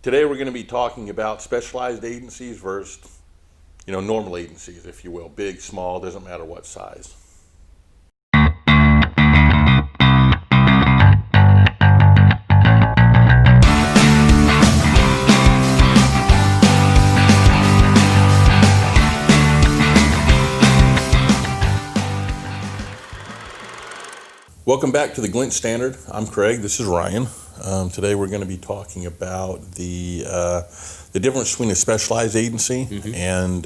Today we're going to be talking about specialized agencies versus, normal agencies, if you will. Big, small, doesn't matter what size. Welcome back to the Glint Standard. I'm Craig. This is Ryan. Today we're going to be talking about the difference between a specialized agency and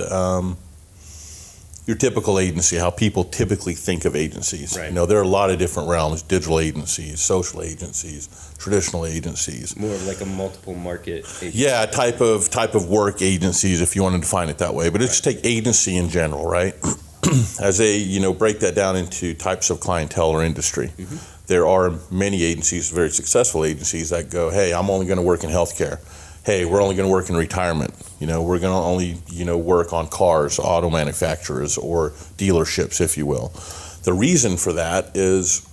your typical agency, how people typically think of agencies. Right. There are a lot of different realms: digital agencies, social agencies, traditional agencies. More of like a multiple market agency. Yeah, type of work agencies, if you want to define it that way. But let's take agency in general, right? As they, break that down into types of clientele or industry. There are many agencies, very successful agencies, that go, hey, I'm only going to work in healthcare. Hey, we're only going to work in retirement. We're going to only, work on cars, auto manufacturers, or dealerships, if you will. The reason for that is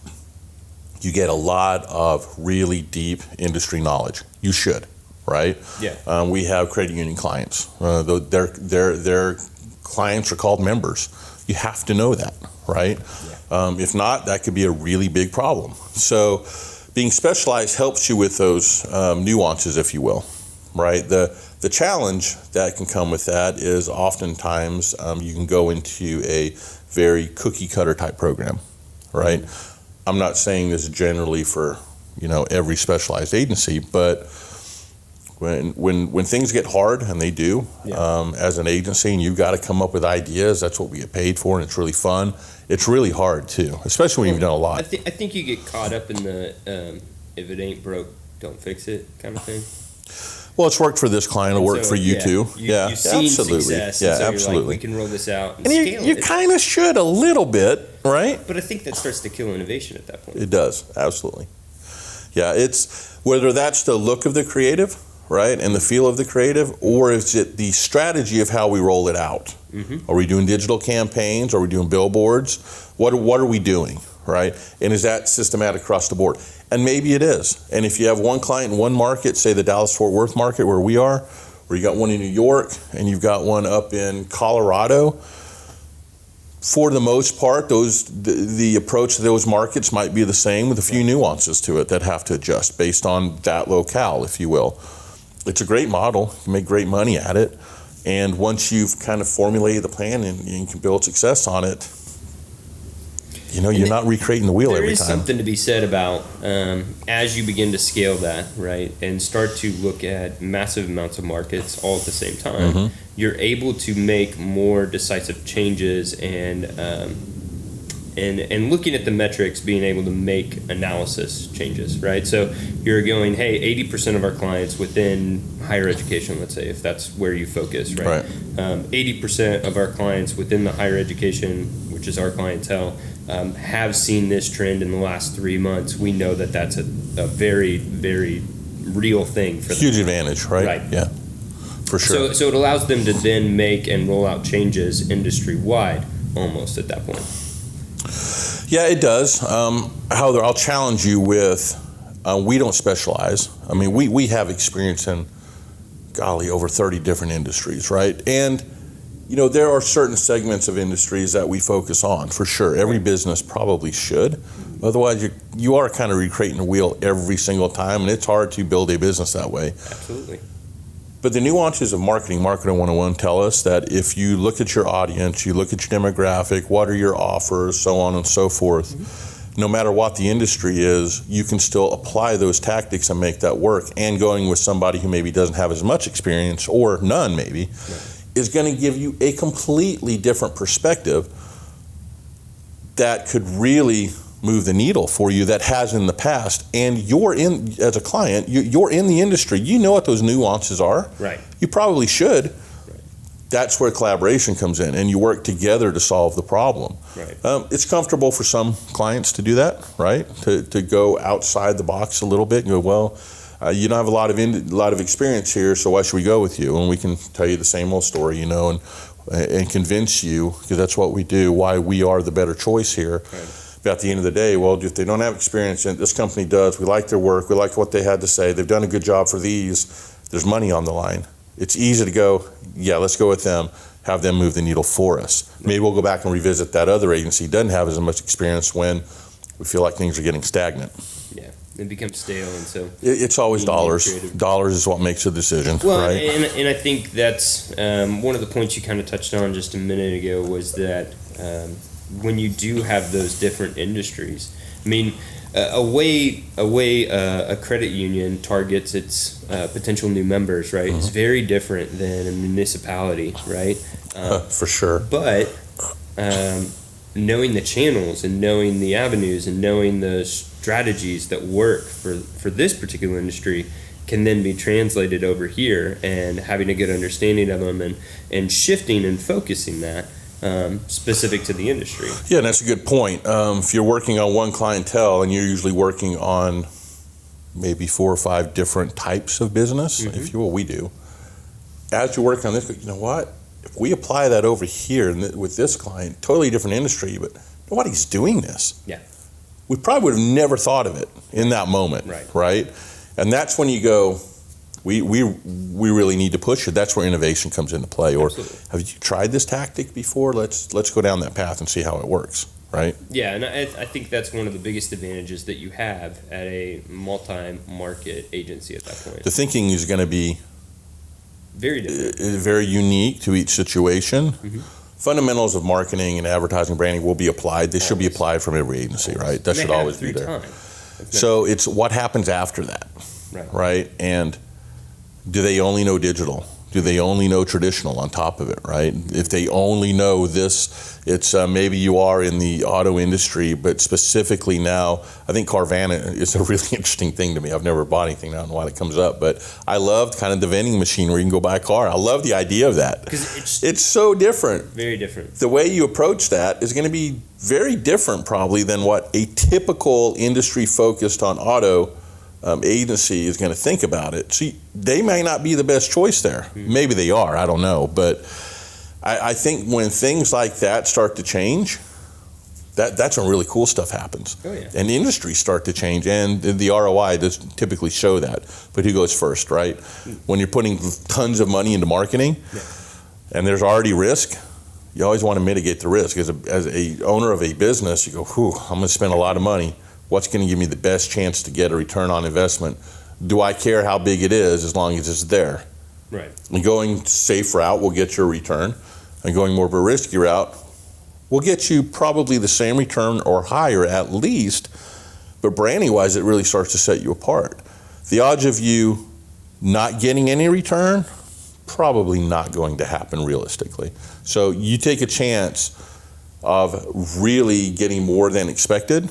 you get a lot of really deep industry knowledge. You should, right? Yeah. We have credit union clients. Their clients are called members. You have to know that, right? Yeah. If not, that could be a really big problem. So being specialized helps you with those nuances, if you will, right? The challenge that can come with that is oftentimes you can go into a very cookie cutter type program, right? I'm not saying this generally for, every specialized agency, but when things get hard, and they do, as an agency, and you've got to come up with ideas, that's what we get paid for, and it's really fun. It's really hard too, especially when you've done a lot. I think you get caught up in the if it ain't broke, don't fix it kind of thing. Well, it's worked for this client. It'll work for you too. You've seen absolutely. Success, Yeah, so absolutely. You're like, we can roll this out and And scale you it. kind of should a little bit, right? But I think that starts to kill innovation at that point. It does, absolutely. Yeah, it's whether that's the look of the creative, right, and the feel of the creative, or is it the strategy of how we roll it out? Are we doing digital campaigns? Are we doing billboards? What are we doing, right? And is that systematic across the board? And maybe it is. And if you have one client in one market, say the Dallas-Fort Worth market where we are, or you got one in New York and you've got one up in Colorado, for the most part, the approach to those markets might be the same, with a few nuances to it that have to adjust based on that locale, if you will. It's a great model. You can make great money at it. And once you've kind of formulated the plan and you can build success on it, you're not recreating the wheel every time. There is something to be said about as you begin to scale that, right, and start to look at massive amounts of markets all at the same time, you're able to make more decisive changes and looking at the metrics, being able to make analysis changes, right? So you're going, hey, 80% of our clients within higher education, let's say, if that's where you focus, right? 80% of our clients within the higher education, which is our clientele, have seen this trend in the last 3 months. We know that that's a very, very real thing for them. Huge advantage, right? Right. Yeah, for sure. So it allows them to then make and roll out changes industry-wide almost at that point. Yeah, it does. However, I'll challenge you with, we don't specialize. I mean, we have experience in, over 30 different industries, right? And, there are certain segments of industries that we focus on, for sure. Every business probably should. Otherwise, you are kind of recreating the wheel every single time, and it's hard to build a business that way. Absolutely. But the nuances of Marketing 101 tell us that if you look at your audience, you look at your demographic, what are your offers, so on and so forth, no matter what the industry is, you can still apply those tactics and make that work. And going with somebody who maybe doesn't have as much experience, or none maybe, is going to give you a completely different perspective that could really move the needle for you that has in the past. And you're in, as a client, you're in the industry. You know what those nuances are. Right. You probably should. That's where collaboration comes in, and you work together to solve the problem. Right. It's comfortable for some clients to do that, right? To go outside the box a little bit and go, well, you don't have a lot of experience here, so why should we go with you? And we can tell you the same old story, and convince you, because that's what we do, why we are the better choice here. Right. But at the end of the day, well, if they don't have experience, and this company does, we like their work, we like what they had to say, they've done a good job for these, there's money on the line. It's easy to go, yeah, let's go with them, have them move the needle for us. Maybe we'll go back and revisit that other agency doesn't have as much experience when we feel like things are getting stagnant. Yeah, it becomes stale, and so it's always dollars. Dollars is what makes a decision, well, right? and I think that's one of the points you kind of touched on just a minute ago was that when you do have those different industries, I mean, a way a credit union targets its potential new members, right, is very different than a municipality, right? For sure. But knowing the channels and knowing the avenues and knowing the strategies that work for this particular industry can then be translated over here, and having a good understanding of them and shifting and focusing that specific to the industry. Yeah, and that's a good point. If you're working on one clientele and you're usually working on maybe 4 or 5 different types of business, if you will, we do. As you're working on this, you know what? If we apply that over here with this client, totally different industry, but nobody's doing this. Yeah. We probably would have never thought of it in that moment, right? And that's when you go, we really need to push it. That's where innovation comes into play. Or Absolutely. Have you tried this tactic before? Let's go down that path and see how it works, right? Yeah, and I think that's one of the biggest advantages that you have at a multi-market agency at that point. The thinking is going to be Very different. very unique to each situation. Fundamentals of marketing and advertising branding will be applied. They should be applied from every agency, right? That should always be there. So it's what happens after that, right? And do they only know digital? Do they only know traditional on top of it, right? If they only know this, it's maybe you are in the auto industry, but specifically now, I think Carvana is a really interesting thing to me. I've never bought anything. I don't know why that comes up, but I loved kind of the vending machine where you can go buy a car. I love the idea of that. Because it's so different. Very different. The way you approach that is going to be very different probably than what a typical industry focused on auto agency is going to think about it. See, they may not be the best choice there. Maybe they are, I don't know. But I think when things like that start to change, that's when really cool stuff happens. Oh, yeah. And industries start to change, and the ROI does typically show that. But who goes first, right? When you're putting tons of money into marketing, and there's already risk, you always want to mitigate the risk. As a owner of a business, you go, whew, I'm going to spend a lot of money. What's going to give me the best chance to get a return on investment? Do I care how big it is as long as it's there? Right. And going safe route will get you a return, and going more of a risky route will get you probably the same return or higher at least, but branding-wise, it really starts to set you apart. The odds of you not getting any return, probably not going to happen realistically. So you take a chance of really getting more than expected,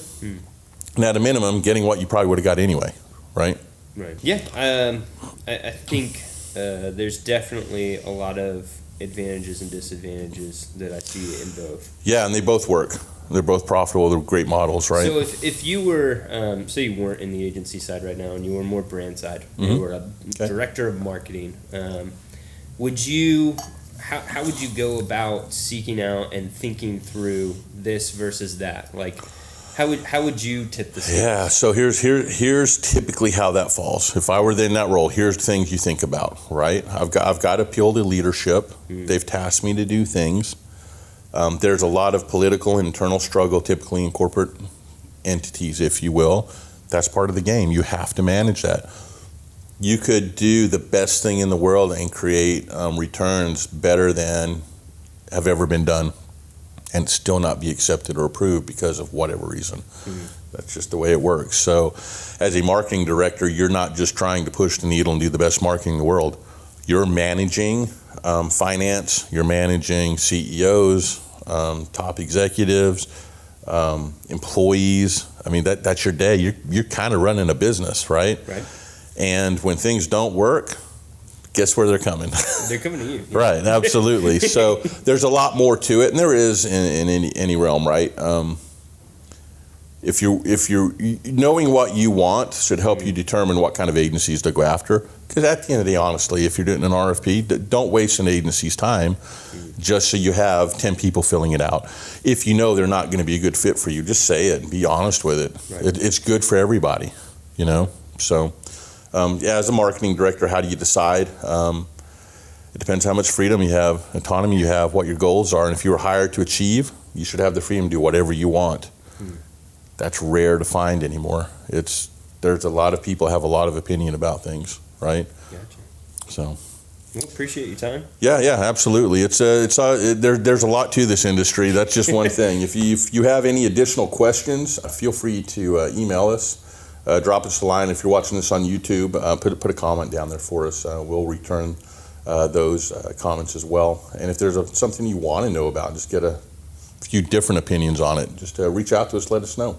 and at a minimum, getting what you probably would have got anyway, right? Right. Yeah. I think there's definitely a lot of advantages and disadvantages that I see in both. Yeah, and they both work. They're both profitable. They're great models, right? So if you were, say you weren't in the agency side right now and you were more brand side, you were a director of marketing, would you, how would you go about seeking out and thinking through this versus that? Like, how would you tip the scale? Yeah, so here's typically how that falls. If I were in that role, here's the things you think about, right? I've got to appeal to leadership. They've tasked me to do things. There's a lot of political and internal struggle typically in corporate entities, if you will. That's part of the game. You have to manage that. You could do the best thing in the world and create returns better than have ever been done, and still not be accepted or approved because of whatever reason. That's just the way it works. So as a marketing director, you're not just trying to push the needle and do the best marketing in the world. You're managing finance, you're managing CEOs, top executives, employees. I mean, that's your day. You're kind of running a business, right? Right. And when things don't work, guess where they're coming? They're coming to you. Right, absolutely. So there's a lot more to it, and there is in any realm, right? If you're knowing what you want should help you determine what kind of agencies to go after. Because at the end of the day, honestly, if you're doing an RFP, don't waste an agency's time just so you have 10 people filling it out. If you know they're not going to be a good fit for you, just say it and be honest with it. Right. It's good for everybody, you know? So As a marketing director, how do you decide? It depends how much freedom you have, autonomy you have, what your goals are, and if you were hired to achieve, you should have the freedom to do whatever you want. That's rare to find anymore. There's a lot of people have a lot of opinion about things, right? Gotcha. So. Well, appreciate your time. Yeah, absolutely. There's a lot to this industry. That's just one thing. If you have any additional questions, feel free to email us. Drop us a line. If you're watching this on YouTube, put a comment down there for us. We'll return those comments as well. And if there's something you want to know about, just get a few different opinions on it. Just reach out to us. Let us know.